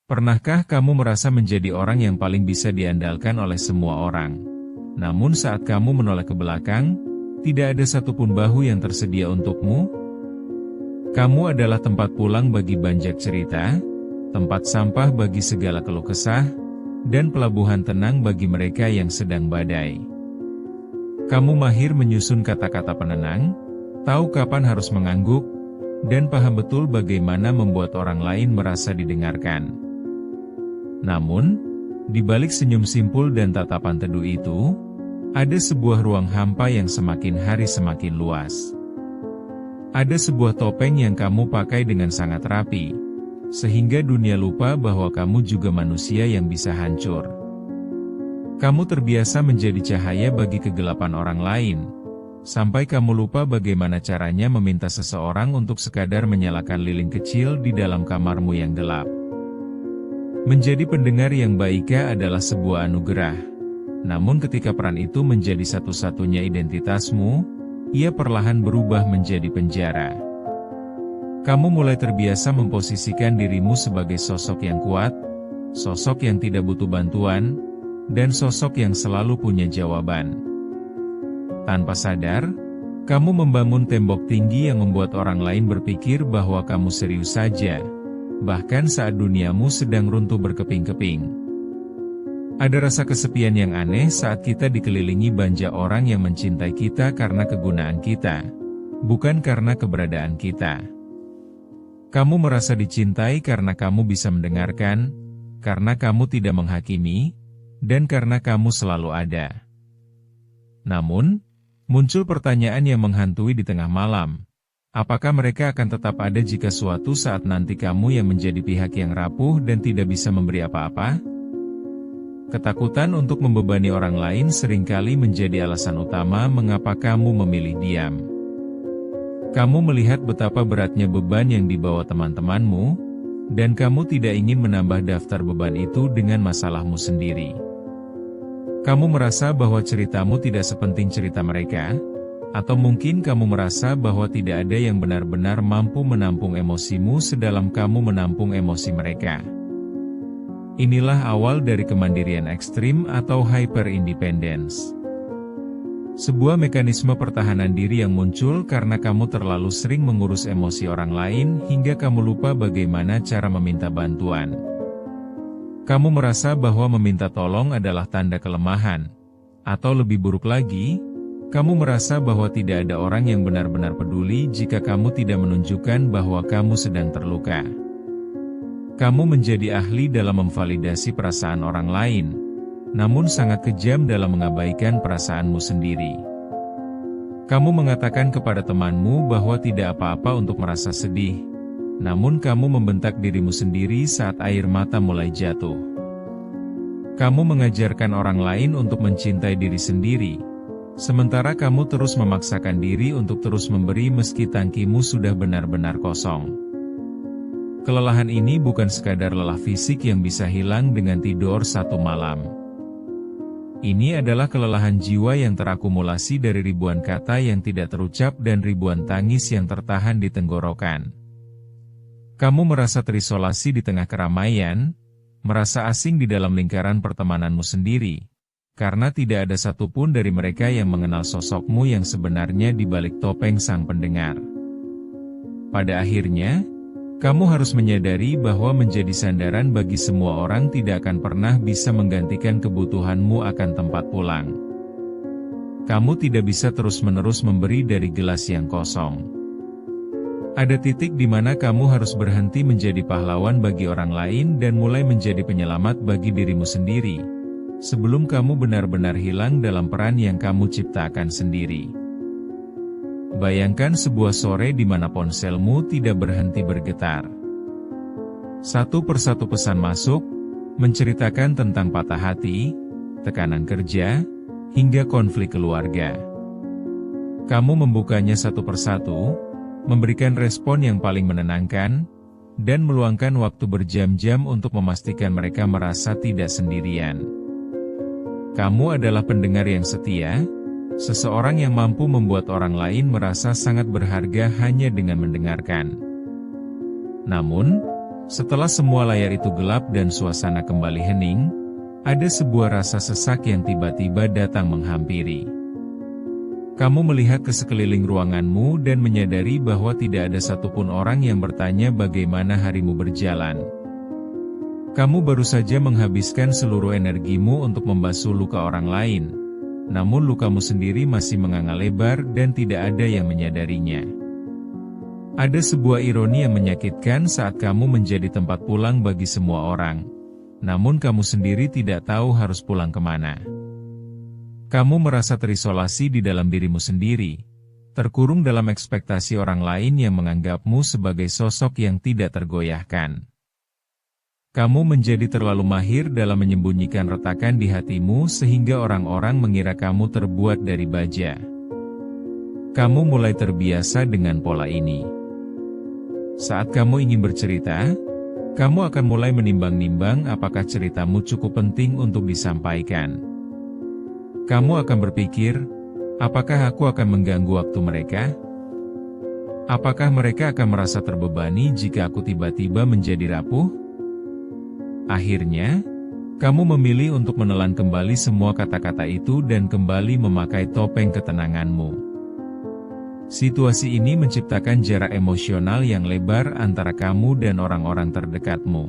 Pernahkah kamu merasa menjadi orang yang paling bisa diandalkan oleh semua orang? Namun saat kamu menoleh ke belakang, tidak ada satupun bahu yang tersedia untukmu? Kamu adalah tempat pulang bagi banyak cerita, tempat sampah bagi segala keluh kesah, dan pelabuhan tenang bagi mereka yang sedang badai. Kamu mahir menyusun kata-kata penenang, tahu kapan harus mengangguk, dan paham betul bagaimana membuat orang lain merasa didengarkan. Namun, di balik senyum simpul dan tatapan teduh itu, ada sebuah ruang hampa yang semakin hari semakin luas. Ada sebuah topeng yang kamu pakai dengan sangat rapi, sehingga dunia lupa bahwa kamu juga manusia yang bisa hancur. Kamu terbiasa menjadi cahaya bagi kegelapan orang lain, sampai kamu lupa bagaimana caranya meminta seseorang untuk sekadar menyalakan lilin kecil di dalam kamarmu yang gelap. Menjadi pendengar yang baik adalah sebuah anugerah. Namun ketika peran itu menjadi satu-satunya identitasmu, ia perlahan berubah menjadi penjara. Kamu mulai terbiasa memposisikan dirimu sebagai sosok yang kuat, sosok yang tidak butuh bantuan, dan sosok yang selalu punya jawaban. Tanpa sadar, kamu membangun tembok tinggi yang membuat orang lain berpikir bahwa kamu serius saja, bahkan saat duniamu sedang runtuh berkeping-keping. Ada rasa kesepian yang aneh saat kita dikelilingi banyak orang yang mencintai kita karena kegunaan kita, bukan karena keberadaan kita. Kamu merasa dicintai karena kamu bisa mendengarkan, karena kamu tidak menghakimi, dan karena kamu selalu ada. Namun, muncul pertanyaan yang menghantui di tengah malam. Apakah mereka akan tetap ada jika suatu saat nanti kamu yang menjadi pihak yang rapuh dan tidak bisa memberi apa-apa? Ketakutan untuk membebani orang lain seringkali menjadi alasan utama mengapa kamu memilih diam. Kamu melihat betapa beratnya beban yang dibawa teman-temanmu, dan kamu tidak ingin menambah daftar beban itu dengan masalahmu sendiri. Kamu merasa bahwa ceritamu tidak sepenting cerita mereka, atau mungkin kamu merasa bahwa tidak ada yang benar-benar mampu menampung emosimu sedalam kamu menampung emosi mereka. Inilah awal dari kemandirian ekstrim atau hyper-independence. Sebuah mekanisme pertahanan diri yang muncul karena kamu terlalu sering mengurus emosi orang lain hingga kamu lupa bagaimana cara meminta bantuan. Kamu merasa bahwa meminta tolong adalah tanda kelemahan, atau lebih buruk lagi, kamu merasa bahwa tidak ada orang yang benar-benar peduli jika kamu tidak menunjukkan bahwa kamu sedang terluka. Kamu menjadi ahli dalam memvalidasi perasaan orang lain, namun sangat kejam dalam mengabaikan perasaanmu sendiri. Kamu mengatakan kepada temanmu bahwa tidak apa-apa untuk merasa sedih, namun kamu membentak dirimu sendiri saat air mata mulai jatuh. Kamu mengajarkan orang lain untuk mencintai diri sendiri, sementara kamu terus memaksakan diri untuk terus memberi meski tangkimu sudah benar-benar kosong. Kelelahan ini bukan sekadar lelah fisik yang bisa hilang dengan tidur satu malam. Ini adalah kelelahan jiwa yang terakumulasi dari ribuan kata yang tidak terucap dan ribuan tangis yang tertahan di tenggorokan. Kamu merasa terisolasi di tengah keramaian, merasa asing di dalam lingkaran pertemananmu sendiri, karena tidak ada satupun dari mereka yang mengenal sosokmu yang sebenarnya di balik topeng sang pendengar. Pada akhirnya, kamu harus menyadari bahwa menjadi sandaran bagi semua orang tidak akan pernah bisa menggantikan kebutuhanmu akan tempat pulang. Kamu tidak bisa terus-menerus memberi dari gelas yang kosong. Ada titik di mana kamu harus berhenti menjadi pahlawan bagi orang lain dan mulai menjadi penyelamat bagi dirimu sendiri, sebelum kamu benar-benar hilang dalam peran yang kamu ciptakan sendiri. Bayangkan sebuah sore di mana ponselmu tidak berhenti bergetar. Satu persatu pesan masuk, menceritakan tentang patah hati, tekanan kerja, hingga konflik keluarga. Kamu membukanya satu persatu, memberikan respon yang paling menenangkan, dan meluangkan waktu berjam-jam untuk memastikan mereka merasa tidak sendirian. Kamu adalah pendengar yang setia, seseorang yang mampu membuat orang lain merasa sangat berharga hanya dengan mendengarkan. Namun, Setelah semua layar itu gelap dan suasana kembali hening, ada sebuah rasa sesak yang tiba-tiba datang menghampiri. Kamu melihat ke sekeliling ruanganmu dan menyadari bahwa tidak ada satupun orang yang bertanya bagaimana harimu berjalan. Kamu baru saja menghabiskan seluruh energimu untuk membasuh luka orang lain, namun lukamu sendiri masih menganga lebar dan tidak ada yang menyadarinya. Ada sebuah ironi yang menyakitkan saat kamu menjadi tempat pulang bagi semua orang, namun kamu sendiri tidak tahu harus pulang kemana. Kamu merasa terisolasi di dalam dirimu sendiri, terkurung dalam ekspektasi orang lain yang menganggapmu sebagai sosok yang tidak tergoyahkan. Kamu menjadi terlalu mahir dalam menyembunyikan retakan di hatimu sehingga orang-orang mengira kamu terbuat dari baja. Kamu mulai terbiasa dengan pola ini. Saat kamu ingin bercerita, kamu akan mulai menimbang-nimbang apakah ceritamu cukup penting untuk disampaikan. Kamu akan berpikir, apakah aku akan mengganggu waktu mereka? Apakah mereka akan merasa terbebani jika aku tiba-tiba menjadi rapuh? Akhirnya, kamu memilih untuk menelan kembali semua kata-kata itu dan kembali memakai topeng ketenanganmu. Situasi ini menciptakan jarak emosional yang lebar antara kamu dan orang-orang terdekatmu.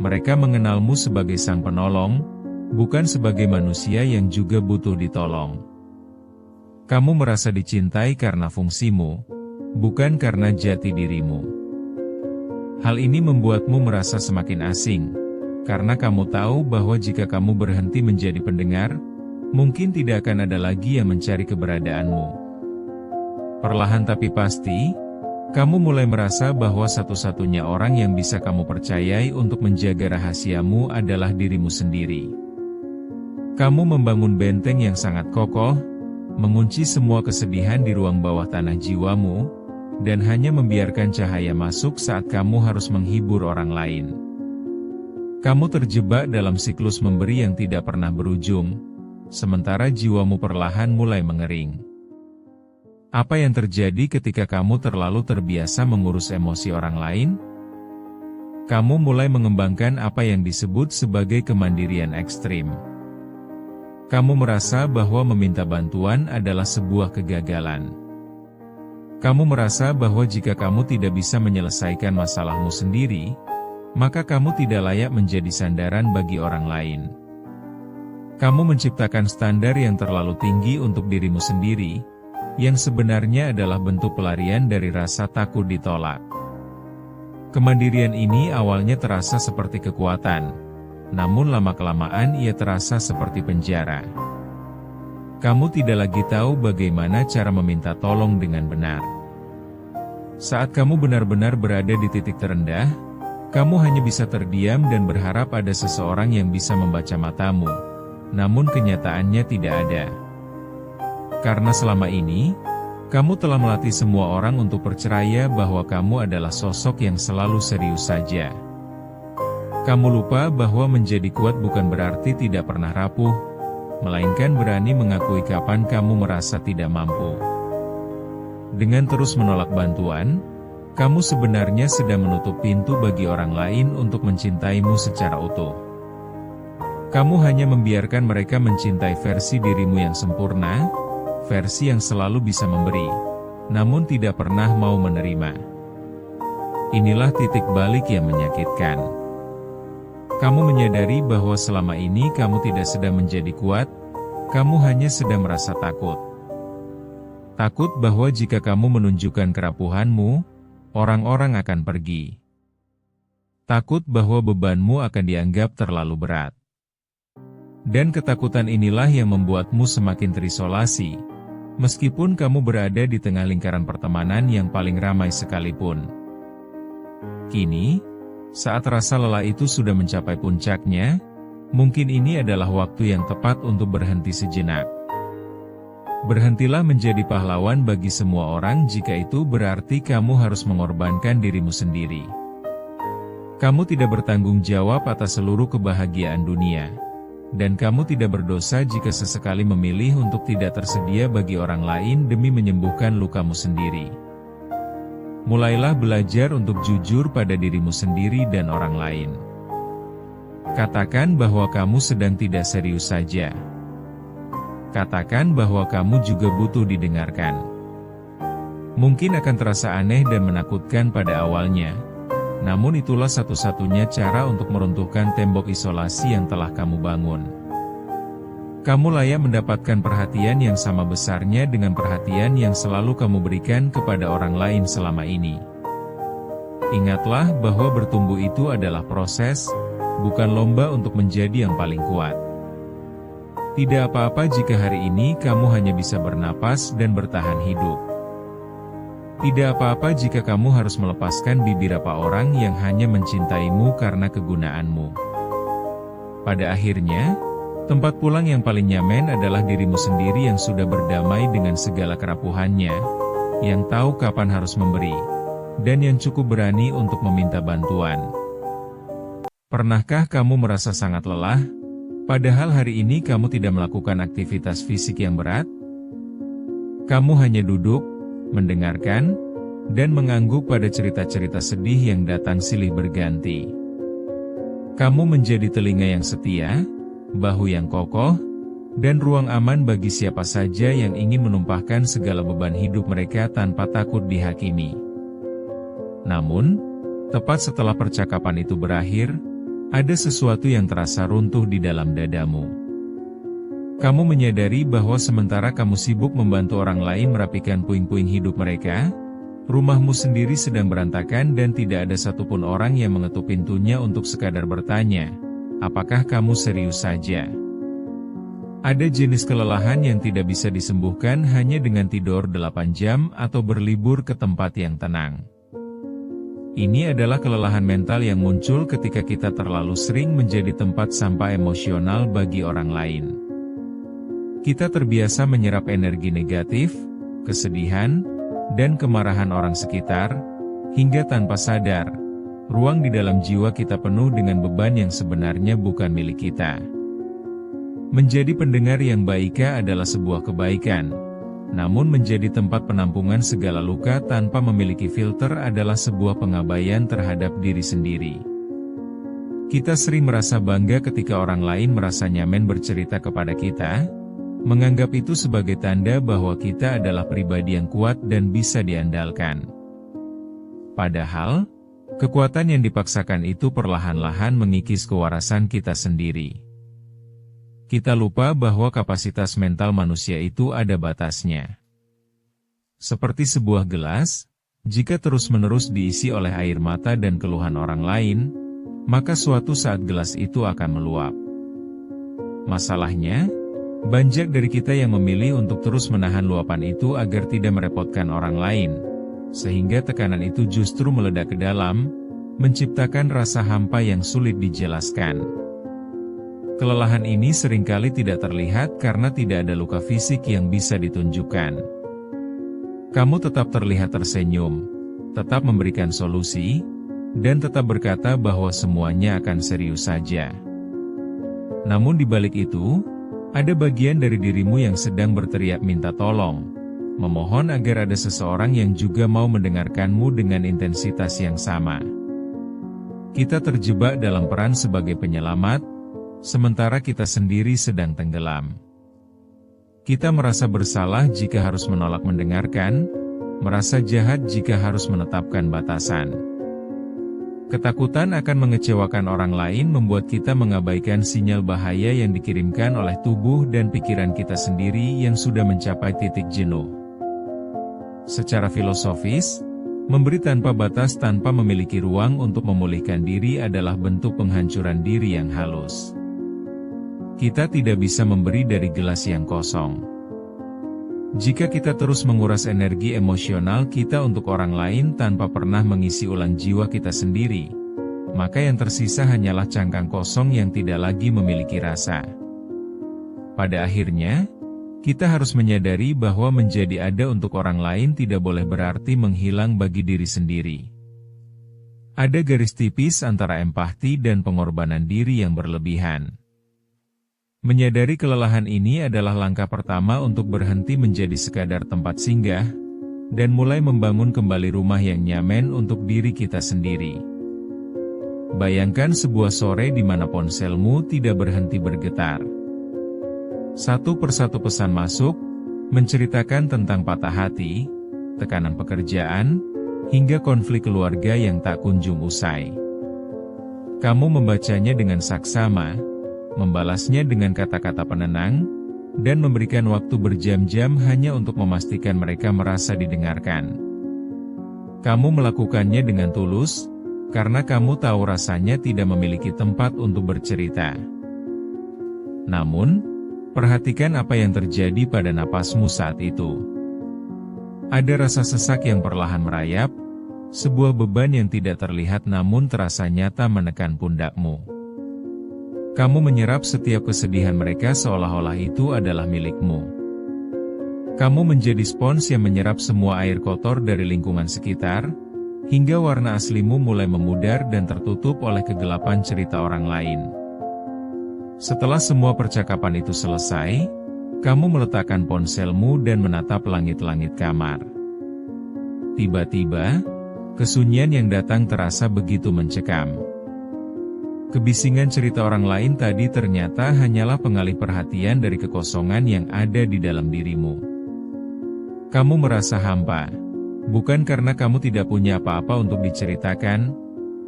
Mereka mengenalmu sebagai sang penolong, bukan sebagai manusia yang juga butuh ditolong. Kamu merasa dicintai karena fungsimu, bukan karena jati dirimu. Hal ini membuatmu merasa semakin asing, karena kamu tahu bahwa jika kamu berhenti menjadi pendengar, mungkin tidak akan ada lagi yang mencari keberadaanmu. Perlahan tapi pasti, kamu mulai merasa bahwa satu-satunya orang yang bisa kamu percayai untuk menjaga rahasiamu adalah dirimu sendiri. Kamu membangun benteng yang sangat kokoh, mengunci semua kesedihan di ruang bawah tanah jiwamu, dan hanya membiarkan cahaya masuk saat kamu harus menghibur orang lain. Kamu terjebak dalam siklus memberi yang tidak pernah berujung, sementara jiwamu perlahan mulai mengering. Apa yang terjadi ketika kamu terlalu terbiasa mengurus emosi orang lain? Kamu mulai mengembangkan apa yang disebut sebagai kemandirian ekstrim. Kamu merasa bahwa meminta bantuan adalah sebuah kegagalan. Kamu merasa bahwa jika kamu tidak bisa menyelesaikan masalahmu sendiri, maka kamu tidak layak menjadi sandaran bagi orang lain. Kamu menciptakan standar yang terlalu tinggi untuk dirimu sendiri, yang sebenarnya adalah bentuk pelarian dari rasa takut ditolak. Kemandirian ini awalnya terasa seperti kekuatan, namun lama-kelamaan ia terasa seperti penjara. Kamu tidak lagi tahu bagaimana cara meminta tolong dengan benar. Saat kamu benar-benar berada di titik terendah, kamu hanya bisa terdiam dan berharap ada seseorang yang bisa membaca matamu, namun kenyataannya tidak ada. Karena selama ini, kamu telah melatih semua orang untuk percaya bahwa kamu adalah sosok yang selalu serius saja. Kamu lupa bahwa menjadi kuat bukan berarti tidak pernah rapuh, melainkan berani mengakui kapan kamu merasa tidak mampu. Dengan terus menolak bantuan, kamu sebenarnya sedang menutup pintu bagi orang lain untuk mencintaimu secara utuh. Kamu hanya membiarkan mereka mencintai versi dirimu yang sempurna, versi yang selalu bisa memberi, namun tidak pernah mau menerima. Inilah titik balik yang menyakitkan. Kamu menyadari bahwa selama ini kamu tidak sedang menjadi kuat, kamu hanya sedang merasa takut. Takut bahwa jika kamu menunjukkan kerapuhanmu, orang-orang akan pergi. Takut bahwa bebanmu akan dianggap terlalu berat. Dan ketakutan inilah yang membuatmu semakin terisolasi, meskipun kamu berada di tengah lingkaran pertemanan yang paling ramai sekalipun. Kini, saat rasa lelah itu sudah mencapai puncaknya, mungkin ini adalah waktu yang tepat untuk berhenti sejenak. Berhentilah menjadi pahlawan bagi semua orang jika itu berarti kamu harus mengorbankan dirimu sendiri. Kamu tidak bertanggung jawab atas seluruh kebahagiaan dunia. Dan kamu tidak berdosa jika sesekali memilih untuk tidak tersedia bagi orang lain demi menyembuhkan lukamu sendiri. Mulailah belajar untuk jujur pada dirimu sendiri dan orang lain. Katakan bahwa kamu sedang tidak serius saja. Katakan bahwa kamu juga butuh didengarkan. Mungkin akan terasa aneh dan menakutkan pada awalnya, namun itulah satu-satunya cara untuk meruntuhkan tembok isolasi yang telah kamu bangun. Kamu layak mendapatkan perhatian yang sama besarnya dengan perhatian yang selalu kamu berikan kepada orang lain selama ini. Ingatlah bahwa bertumbuh itu adalah proses, bukan lomba untuk menjadi yang paling kuat. Tidak apa-apa jika hari ini kamu hanya bisa bernapas dan bertahan hidup. Tidak apa-apa jika kamu harus melepaskan beberapa orang yang hanya mencintaimu karena kegunaanmu. Pada akhirnya, tempat pulang yang paling nyaman adalah dirimu sendiri yang sudah berdamai dengan segala kerapuhannya, yang tahu kapan harus memberi, dan yang cukup berani untuk meminta bantuan. Pernahkah kamu merasa sangat lelah, padahal hari ini kamu tidak melakukan aktivitas fisik yang berat? Kamu hanya duduk, mendengarkan, dan mengangguk pada cerita-cerita sedih yang datang silih berganti. Kamu menjadi telinga yang setia, bahu yang kokoh, dan ruang aman bagi siapa saja yang ingin menumpahkan segala beban hidup mereka tanpa takut dihakimi. Namun, tepat setelah percakapan itu berakhir, ada sesuatu yang terasa runtuh di dalam dadamu. Kamu menyadari bahwa sementara kamu sibuk membantu orang lain merapikan puing-puing hidup mereka, rumahmu sendiri sedang berantakan dan tidak ada satupun orang yang mengetuk pintunya untuk sekadar bertanya, apakah kamu serius saja? Ada jenis kelelahan yang tidak bisa disembuhkan hanya dengan tidur 8 jam atau berlibur ke tempat yang tenang. Ini adalah kelelahan mental yang muncul ketika kita terlalu sering menjadi tempat sampah emosional bagi orang lain. Kita terbiasa menyerap energi negatif, kesedihan, dan kemarahan orang sekitar, hingga tanpa sadar, ruang di dalam jiwa kita penuh dengan beban yang sebenarnya bukan milik kita. Menjadi pendengar yang baik adalah sebuah kebaikan, namun menjadi tempat penampungan segala luka tanpa memiliki filter adalah sebuah pengabaian terhadap diri sendiri. Kita sering merasa bangga ketika orang lain merasa nyaman bercerita kepada kita, menganggap itu sebagai tanda bahwa kita adalah pribadi yang kuat dan bisa diandalkan. Padahal, kekuatan yang dipaksakan itu perlahan-lahan mengikis kewarasan kita sendiri. Kita lupa bahwa kapasitas mental manusia itu ada batasnya. Seperti sebuah gelas, jika terus-menerus diisi oleh air mata dan keluhan orang lain, maka suatu saat gelas itu akan meluap. Masalahnya, banyak dari kita yang memilih untuk terus menahan luapan itu agar tidak merepotkan orang lain, sehingga tekanan itu justru meledak ke dalam, menciptakan rasa hampa yang sulit dijelaskan. Kelelahan ini seringkali tidak terlihat karena tidak ada luka fisik yang bisa ditunjukkan. Kamu tetap terlihat tersenyum, tetap memberikan solusi, dan tetap berkata bahwa semuanya akan serius saja. Namun di balik itu, ada bagian dari dirimu yang sedang berteriak minta tolong, memohon agar ada seseorang yang juga mau mendengarkanmu dengan intensitas yang sama. Kita terjebak dalam peran sebagai penyelamat, sementara kita sendiri sedang tenggelam. Kita merasa bersalah jika harus menolak mendengarkan, merasa jahat jika harus menetapkan batasan. Ketakutan akan mengecewakan orang lain membuat kita mengabaikan sinyal bahaya yang dikirimkan oleh tubuh dan pikiran kita sendiri yang sudah mencapai titik jenuh. Secara filosofis, memberi tanpa batas tanpa memiliki ruang untuk memulihkan diri adalah bentuk penghancuran diri yang halus. Kita tidak bisa memberi dari gelas yang kosong. Jika kita terus menguras energi emosional kita untuk orang lain tanpa pernah mengisi ulang jiwa kita sendiri, maka yang tersisa hanyalah cangkang kosong yang tidak lagi memiliki rasa. Pada akhirnya, kita harus menyadari bahwa menjadi ada untuk orang lain tidak boleh berarti menghilang bagi diri sendiri. Ada garis tipis antara empati dan pengorbanan diri yang berlebihan. Menyadari kelelahan ini adalah langkah pertama untuk berhenti menjadi sekadar tempat singgah, dan mulai membangun kembali rumah yang nyaman untuk diri kita sendiri. Bayangkan sebuah sore di mana ponselmu tidak berhenti bergetar. Satu persatu pesan masuk, menceritakan tentang patah hati, tekanan pekerjaan, hingga konflik keluarga yang tak kunjung usai. Kamu membacanya dengan saksama, membalasnya dengan kata-kata penenang, dan memberikan waktu berjam-jam hanya untuk memastikan mereka merasa didengarkan. Kamu melakukannya dengan tulus, karena kamu tahu rasanya tidak memiliki tempat untuk bercerita. Namun, perhatikan apa yang terjadi pada napasmu saat itu. Ada rasa sesak yang perlahan merayap, sebuah beban yang tidak terlihat namun terasa nyata menekan pundakmu. Kamu menyerap setiap kesedihan mereka seolah-olah itu adalah milikmu. Kamu menjadi spons yang menyerap semua air kotor dari lingkungan sekitar, hingga warna aslimu mulai memudar dan tertutup oleh kegelapan cerita orang lain. Setelah semua percakapan itu selesai, kamu meletakkan ponselmu dan menatap langit-langit kamar. Tiba-tiba, kesunyian yang datang terasa begitu mencekam. Kebisingan cerita orang lain tadi ternyata hanyalah pengalih perhatian dari kekosongan yang ada di dalam dirimu. Kamu merasa hampa. Bukan karena kamu tidak punya apa-apa untuk diceritakan,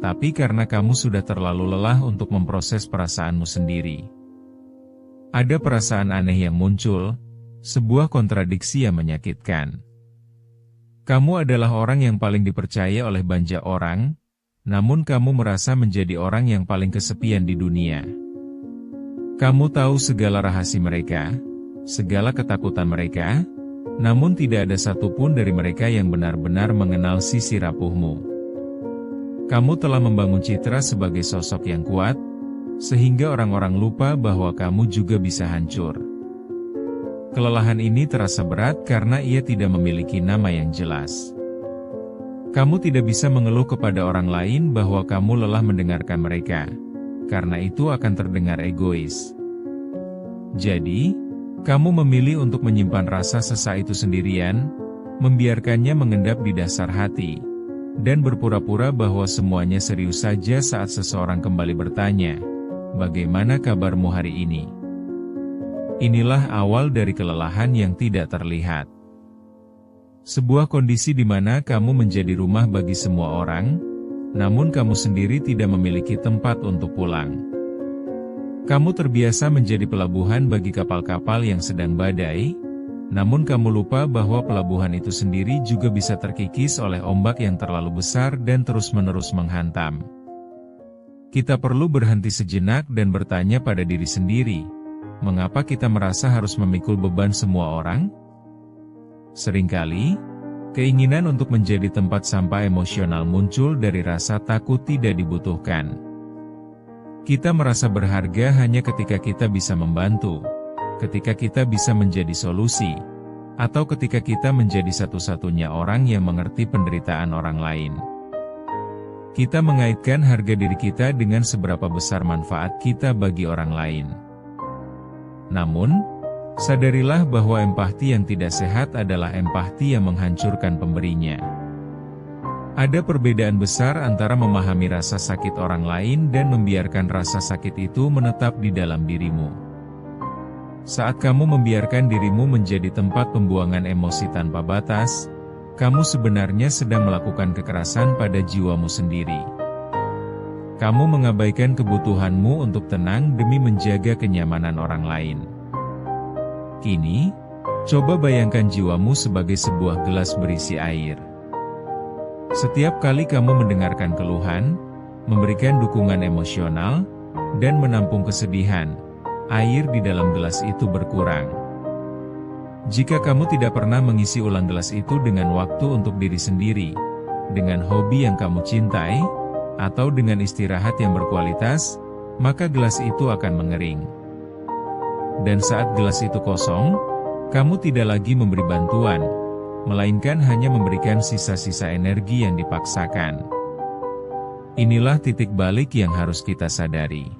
tapi karena kamu sudah terlalu lelah untuk memproses perasaanmu sendiri. Ada perasaan aneh yang muncul, sebuah kontradiksi yang menyakitkan. Kamu adalah orang yang paling dipercaya oleh banyak orang, namun kamu merasa menjadi orang yang paling kesepian di dunia. Kamu tahu segala rahasia mereka, segala ketakutan mereka, namun tidak ada satupun dari mereka yang benar-benar mengenal sisi rapuhmu. Kamu telah membangun citra sebagai sosok yang kuat, sehingga orang-orang lupa bahwa kamu juga bisa hancur. Kelelahan ini terasa berat karena ia tidak memiliki nama yang jelas. Kamu tidak bisa mengeluh kepada orang lain bahwa kamu lelah mendengarkan mereka, karena itu akan terdengar egois. Jadi, kamu memilih untuk menyimpan rasa sesak itu sendirian, membiarkannya mengendap di dasar hati, dan berpura-pura bahwa semuanya serius saja saat seseorang kembali bertanya, "Bagaimana kabarmu hari ini?" Inilah awal dari kelelahan yang tidak terlihat. Sebuah kondisi di mana kamu menjadi rumah bagi semua orang, namun kamu sendiri tidak memiliki tempat untuk pulang. Kamu terbiasa menjadi pelabuhan bagi kapal-kapal yang sedang badai, namun kamu lupa bahwa pelabuhan itu sendiri juga bisa terkikis oleh ombak yang terlalu besar dan terus-menerus menghantam. Kita perlu berhenti sejenak dan bertanya pada diri sendiri, mengapa kita merasa harus memikul beban semua orang? Seringkali, keinginan untuk menjadi tempat sampah emosional muncul dari rasa takut tidak dibutuhkan. Kita merasa berharga hanya ketika kita bisa membantu, ketika kita bisa menjadi solusi, atau ketika kita menjadi satu-satunya orang yang mengerti penderitaan orang lain. Kita mengaitkan harga diri kita dengan seberapa besar manfaat kita bagi orang lain. Namun, sadarilah bahwa empati yang tidak sehat adalah empati yang menghancurkan pemberinya. Ada perbedaan besar antara memahami rasa sakit orang lain dan membiarkan rasa sakit itu menetap di dalam dirimu. Saat kamu membiarkan dirimu menjadi tempat pembuangan emosi tanpa batas, kamu sebenarnya sedang melakukan kekerasan pada jiwamu sendiri. Kamu mengabaikan kebutuhanmu untuk tenang demi menjaga kenyamanan orang lain. Kini, coba bayangkan jiwamu sebagai sebuah gelas berisi air. Setiap kali kamu mendengarkan keluhan, memberikan dukungan emosional, dan menampung kesedihan, air di dalam gelas itu berkurang. Jika kamu tidak pernah mengisi ulang gelas itu dengan waktu untuk diri sendiri, dengan hobi yang kamu cintai, atau dengan istirahat yang berkualitas, maka gelas itu akan mengering. Dan saat gelas itu kosong, kamu tidak lagi memberi bantuan, melainkan hanya memberikan sisa-sisa energi yang dipaksakan. Inilah titik balik yang harus kita sadari.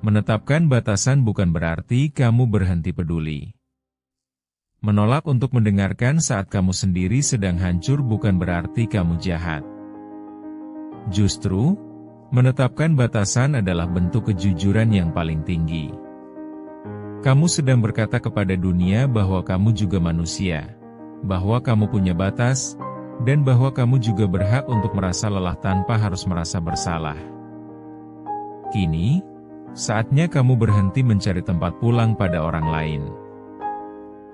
Menetapkan batasan bukan berarti kamu berhenti peduli. Menolak untuk mendengarkan saat kamu sendiri sedang hancur bukan berarti kamu jahat. Justru, menetapkan batasan adalah bentuk kejujuran yang paling tinggi. Kamu sedang berkata kepada dunia bahwa kamu juga manusia, bahwa kamu punya batas, dan bahwa kamu juga berhak untuk merasa lelah tanpa harus merasa bersalah. Kini, saatnya kamu berhenti mencari tempat pulang pada orang lain.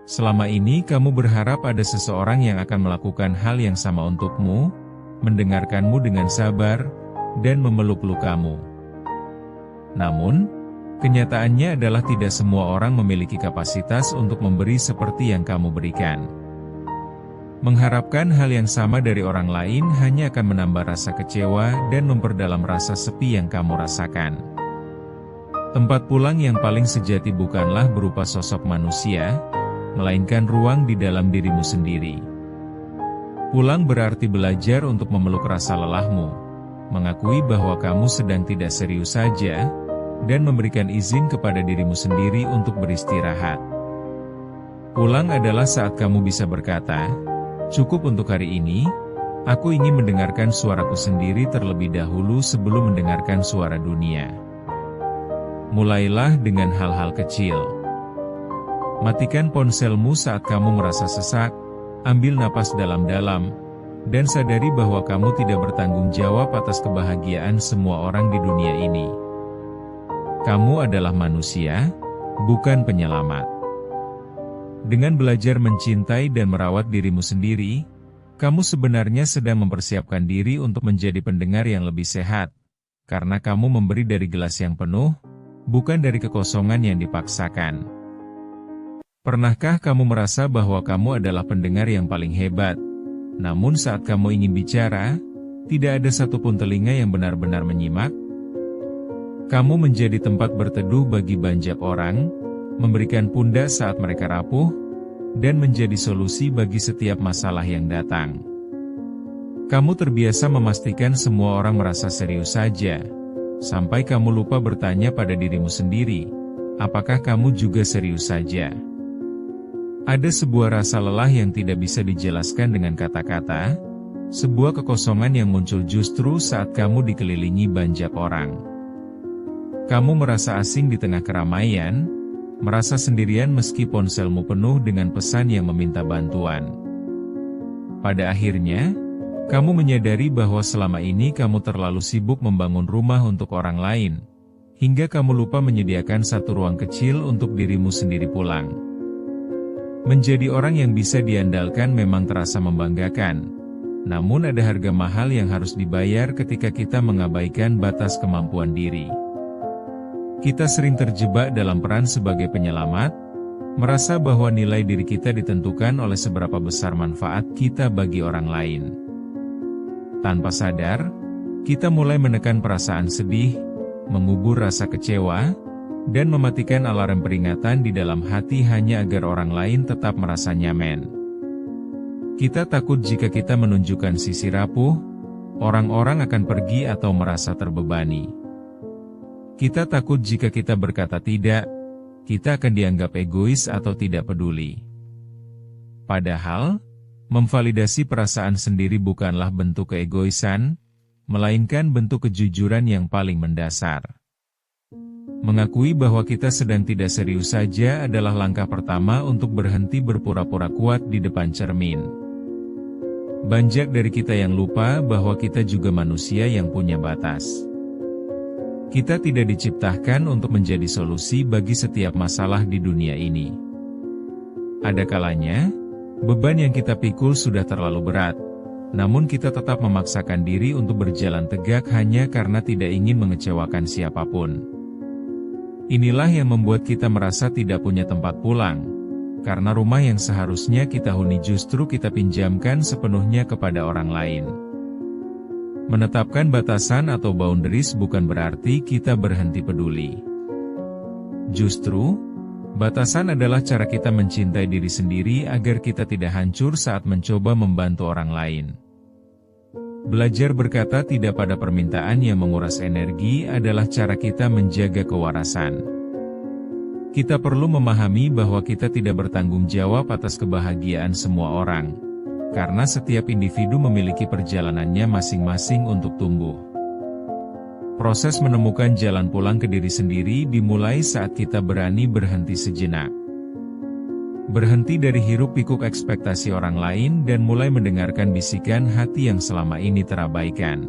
Selama ini kamu berharap ada seseorang yang akan melakukan hal yang sama untukmu, mendengarkanmu dengan sabar, dan memeluk lukamu. Namun, kenyataannya adalah tidak semua orang memiliki kapasitas untuk memberi seperti yang kamu berikan. Mengharapkan hal yang sama dari orang lain hanya akan menambah rasa kecewa dan memperdalam rasa sepi yang kamu rasakan. Tempat pulang yang paling sejati bukanlah berupa sosok manusia, melainkan ruang di dalam dirimu sendiri. Pulang berarti belajar untuk memeluk rasa lelahmu, mengakui bahwa kamu sedang tidak serius saja, dan memberikan izin kepada dirimu sendiri untuk beristirahat. Pulang adalah saat kamu bisa berkata, "Cukup untuk hari ini, aku ingin mendengarkan suaraku sendiri terlebih dahulu sebelum mendengarkan suara dunia." Mulailah dengan hal-hal kecil. Matikan ponselmu saat kamu merasa sesak, ambil napas dalam-dalam, dan sadari bahwa kamu tidak bertanggung jawab atas kebahagiaan semua orang di dunia ini. Kamu adalah manusia, bukan penyelamat. Dengan belajar mencintai dan merawat dirimu sendiri, kamu sebenarnya sedang mempersiapkan diri untuk menjadi pendengar yang lebih sehat, karena kamu memberi dari gelas yang penuh, bukan dari kekosongan yang dipaksakan. Pernahkah kamu merasa bahwa kamu adalah pendengar yang paling hebat, namun saat kamu ingin bicara, tidak ada satupun telinga yang benar-benar menyimak? Kamu menjadi tempat berteduh bagi banyak orang, memberikan pundak saat mereka rapuh, dan menjadi solusi bagi setiap masalah yang datang. Kamu terbiasa memastikan semua orang merasa serius saja, sampai kamu lupa bertanya pada dirimu sendiri, apakah kamu juga serius saja? Ada sebuah rasa lelah yang tidak bisa dijelaskan dengan kata-kata, sebuah kekosongan yang muncul justru saat kamu dikelilingi banyak orang. Kamu merasa asing di tengah keramaian, merasa sendirian meski ponselmu penuh dengan pesan yang meminta bantuan. Pada akhirnya, kamu menyadari bahwa selama ini kamu terlalu sibuk membangun rumah untuk orang lain, hingga kamu lupa menyediakan satu ruang kecil untuk dirimu sendiri pulang. Menjadi orang yang bisa diandalkan memang terasa membanggakan, namun ada harga mahal yang harus dibayar ketika kita mengabaikan batas kemampuan diri. Kita sering terjebak dalam peran sebagai penyelamat, merasa bahwa nilai diri kita ditentukan oleh seberapa besar manfaat kita bagi orang lain. Tanpa sadar, kita mulai menekan perasaan sedih, mengubur rasa kecewa, dan mematikan alarm peringatan di dalam hati hanya agar orang lain tetap merasa nyaman. Kita takut jika kita menunjukkan sisi rapuh, orang-orang akan pergi atau merasa terbebani. Kita takut jika kita berkata tidak, kita akan dianggap egois atau tidak peduli. Padahal, memvalidasi perasaan sendiri bukanlah bentuk keegoisan, melainkan bentuk kejujuran yang paling mendasar. Mengakui bahwa kita sedang tidak serius saja adalah langkah pertama untuk berhenti berpura-pura kuat di depan cermin. Banyak dari kita yang lupa bahwa kita juga manusia yang punya batas. Kita tidak diciptakan untuk menjadi solusi bagi setiap masalah di dunia ini. Ada kalanya, beban yang kita pikul sudah terlalu berat, namun kita tetap memaksakan diri untuk berjalan tegak hanya karena tidak ingin mengecewakan siapapun. Inilah yang membuat kita merasa tidak punya tempat pulang, karena rumah yang seharusnya kita huni justru kita pinjamkan sepenuhnya kepada orang lain. Menetapkan batasan atau boundaries bukan berarti kita berhenti peduli. Justru, batasan adalah cara kita mencintai diri sendiri agar kita tidak hancur saat mencoba membantu orang lain. Belajar berkata tidak pada permintaan yang menguras energi adalah cara kita menjaga kewarasan. Kita perlu memahami bahwa kita tidak bertanggung jawab atas kebahagiaan semua orang, karena setiap individu memiliki perjalanannya masing-masing untuk tumbuh. Proses menemukan jalan pulang ke diri sendiri dimulai saat kita berani berhenti sejenak. Berhenti dari hiruk-pikuk ekspektasi orang lain dan mulai mendengarkan bisikan hati yang selama ini terabaikan.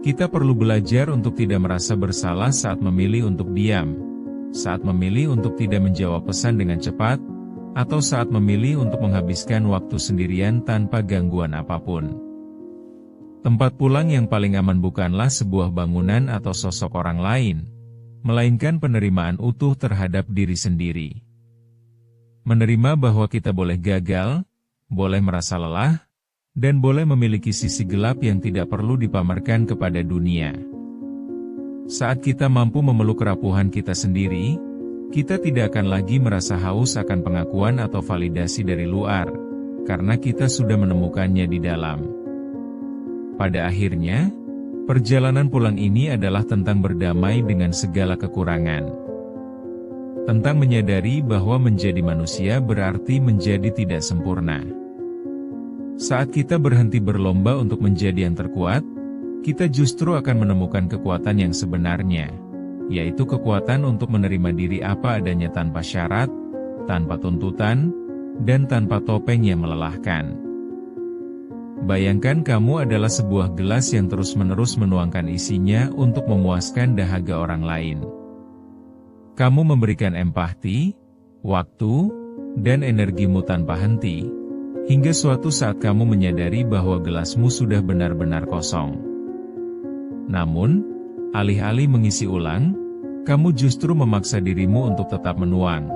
Kita perlu belajar untuk tidak merasa bersalah saat memilih untuk diam, saat memilih untuk tidak menjawab pesan dengan cepat, atau saat memilih untuk menghabiskan waktu sendirian tanpa gangguan apapun. Tempat pulang yang paling aman bukanlah sebuah bangunan atau sosok orang lain, melainkan penerimaan utuh terhadap diri sendiri. Menerima bahwa kita boleh gagal, boleh merasa lelah, dan boleh memiliki sisi gelap yang tidak perlu dipamerkan kepada dunia. Saat kita mampu memeluk kerapuhan kita sendiri, kita tidak akan lagi merasa haus akan pengakuan atau validasi dari luar, karena kita sudah menemukannya di dalam. Pada akhirnya, perjalanan pulang ini adalah tentang berdamai dengan segala kekurangan. Tentang menyadari bahwa menjadi manusia berarti menjadi tidak sempurna. Saat kita berhenti berlomba untuk menjadi yang terkuat, kita justru akan menemukan kekuatan yang sebenarnya, yaitu kekuatan untuk menerima diri apa adanya tanpa syarat, tanpa tuntutan, dan tanpa topeng yang melelahkan. Bayangkan kamu adalah sebuah gelas yang terus-menerus menuangkan isinya untuk memuaskan dahaga orang lain. Kamu memberikan empati, waktu, dan energimu tanpa henti, hingga suatu saat kamu menyadari bahwa gelasmu sudah benar-benar kosong. Namun, alih-alih mengisi ulang, kamu justru memaksa dirimu untuk tetap menuang,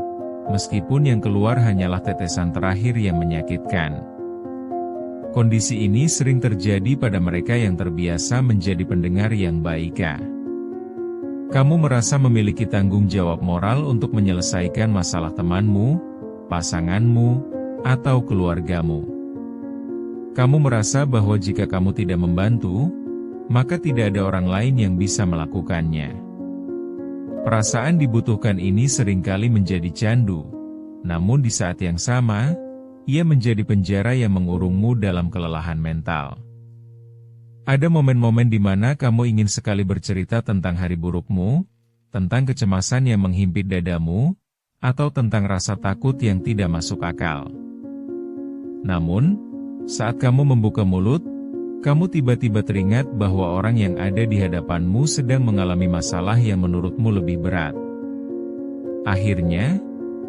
meskipun yang keluar hanyalah tetesan terakhir yang menyakitkan. Kondisi ini sering terjadi pada mereka yang terbiasa menjadi pendengar yang baik. Kamu merasa memiliki tanggung jawab moral untuk menyelesaikan masalah temanmu, pasanganmu, atau keluargamu. Kamu merasa bahwa jika kamu tidak membantu, maka tidak ada orang lain yang bisa melakukannya. Perasaan dibutuhkan ini seringkali menjadi candu, namun di saat yang sama, ia menjadi penjara yang mengurungmu dalam kelelahan mental. Ada momen-momen di mana kamu ingin sekali bercerita tentang hari burukmu, tentang kecemasan yang menghimpit dadamu, atau tentang rasa takut yang tidak masuk akal. Namun, saat kamu membuka mulut, kamu tiba-tiba teringat bahwa orang yang ada di hadapanmu sedang mengalami masalah yang menurutmu lebih berat. Akhirnya,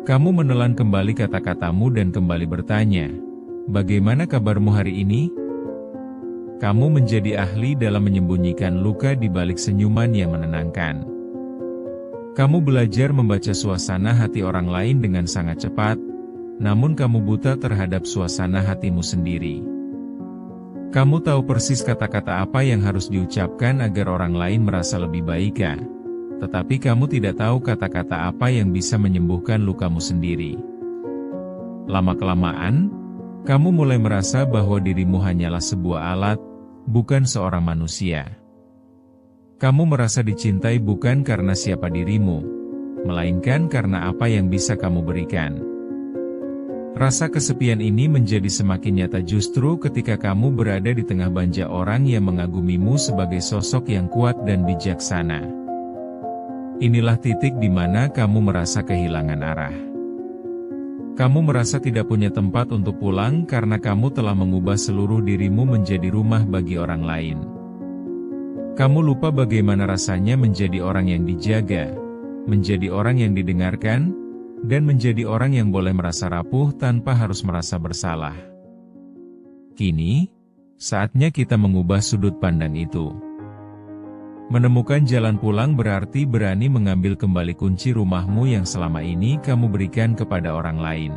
kamu menelan kembali kata-katamu dan kembali bertanya, "Bagaimana kabarmu hari ini?" Kamu menjadi ahli dalam menyembunyikan luka di balik senyuman yang menenangkan. Kamu belajar membaca suasana hati orang lain dengan sangat cepat, namun kamu buta terhadap suasana hatimu sendiri. Kamu tahu persis kata-kata apa yang harus diucapkan agar orang lain merasa lebih baik, tetapi kamu tidak tahu kata-kata apa yang bisa menyembuhkan lukamu sendiri. Lama-kelamaan, kamu mulai merasa bahwa dirimu hanyalah sebuah alat, bukan seorang manusia. Kamu merasa dicintai bukan karena siapa dirimu, melainkan karena apa yang bisa kamu berikan. Rasa kesepian ini menjadi semakin nyata justru ketika kamu berada di tengah banyak orang yang mengagumimu sebagai sosok yang kuat dan bijaksana. Inilah titik di mana kamu merasa kehilangan arah. Kamu merasa tidak punya tempat untuk pulang karena kamu telah mengubah seluruh dirimu menjadi rumah bagi orang lain. Kamu lupa bagaimana rasanya menjadi orang yang dijaga, menjadi orang yang didengarkan, dan menjadi orang yang boleh merasa rapuh tanpa harus merasa bersalah. Kini, saatnya kita mengubah sudut pandang itu. Menemukan jalan pulang berarti berani mengambil kembali kunci rumahmu yang selama ini kamu berikan kepada orang lain.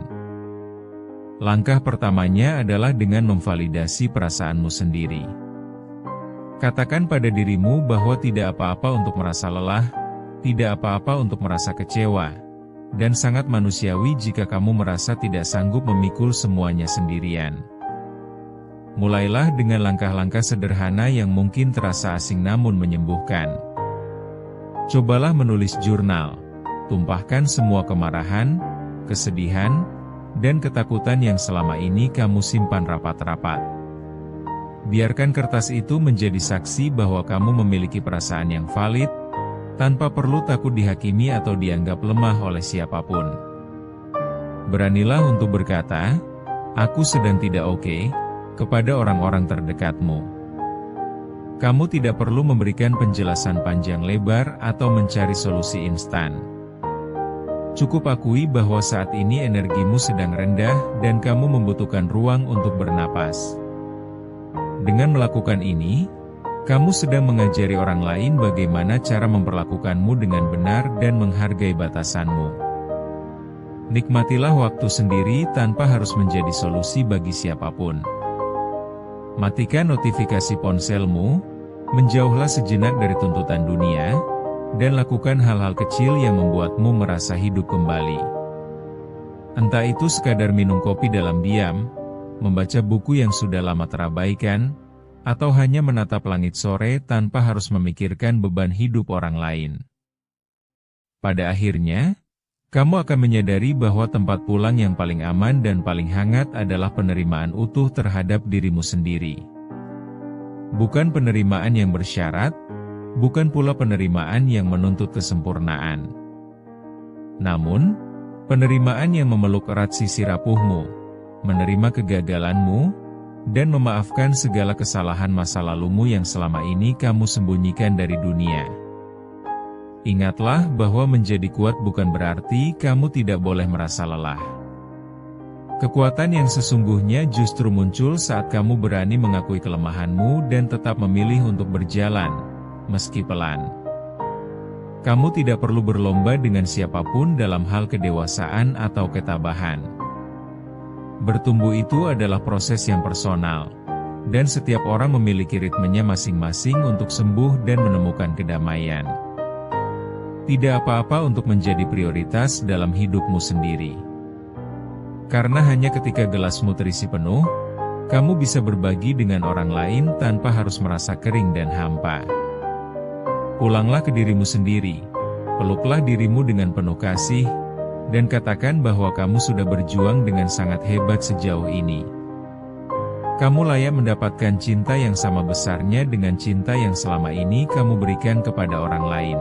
Langkah pertamanya adalah dengan memvalidasi perasaanmu sendiri. Katakan pada dirimu bahwa tidak apa-apa untuk merasa lelah, tidak apa-apa untuk merasa kecewa, dan sangat manusiawi jika kamu merasa tidak sanggup memikul semuanya sendirian. Mulailah dengan langkah-langkah sederhana yang mungkin terasa asing namun menyembuhkan. Cobalah menulis jurnal, tumpahkan semua kemarahan, kesedihan, dan ketakutan yang selama ini kamu simpan rapat-rapat. Biarkan kertas itu menjadi saksi bahwa kamu memiliki perasaan yang valid, tanpa perlu takut dihakimi atau dianggap lemah oleh siapapun. Beranilah untuk berkata, "Aku sedang tidak oke," kepada orang-orang terdekatmu. Kamu tidak perlu memberikan penjelasan panjang lebar atau mencari solusi instan. Cukup akui bahwa saat ini energimu sedang rendah dan kamu membutuhkan ruang untuk bernapas. Dengan melakukan ini, kamu sedang mengajari orang lain bagaimana cara memperlakukanmu dengan benar dan menghargai batasanmu. Nikmatilah waktu sendiri tanpa harus menjadi solusi bagi siapapun. Matikan notifikasi ponselmu, menjauhlah sejenak dari tuntutan dunia, dan lakukan hal-hal kecil yang membuatmu merasa hidup kembali. Entah itu sekadar minum kopi dalam diam, membaca buku yang sudah lama terabaikan, atau hanya menatap langit sore tanpa harus memikirkan beban hidup orang lain. Pada akhirnya, kamu akan menyadari bahwa tempat pulang yang paling aman dan paling hangat adalah penerimaan utuh terhadap dirimu sendiri. Bukan penerimaan yang bersyarat, bukan pula penerimaan yang menuntut kesempurnaan. Namun, penerimaan yang memeluk erat sisi rapuhmu, menerima kegagalanmu, dan memaafkan segala kesalahan masa lalumu yang selama ini kamu sembunyikan dari dunia. Ingatlah bahwa menjadi kuat bukan berarti kamu tidak boleh merasa lelah. Kekuatan yang sesungguhnya justru muncul saat kamu berani mengakui kelemahanmu dan tetap memilih untuk berjalan, meski pelan. Kamu tidak perlu berlomba dengan siapapun dalam hal kedewasaan atau ketabahan. Bertumbuh itu adalah proses yang personal, dan setiap orang memiliki ritmenya masing-masing untuk sembuh dan menemukan kedamaian. Tidak apa-apa untuk menjadi prioritas dalam hidupmu sendiri. Karena hanya ketika gelasmu terisi penuh, kamu bisa berbagi dengan orang lain tanpa harus merasa kering dan hampa. Pulanglah ke dirimu sendiri, peluklah dirimu dengan penuh kasih, dan katakan bahwa kamu sudah berjuang dengan sangat hebat sejauh ini. Kamu layak mendapatkan cinta yang sama besarnya dengan cinta yang selama ini kamu berikan kepada orang lain.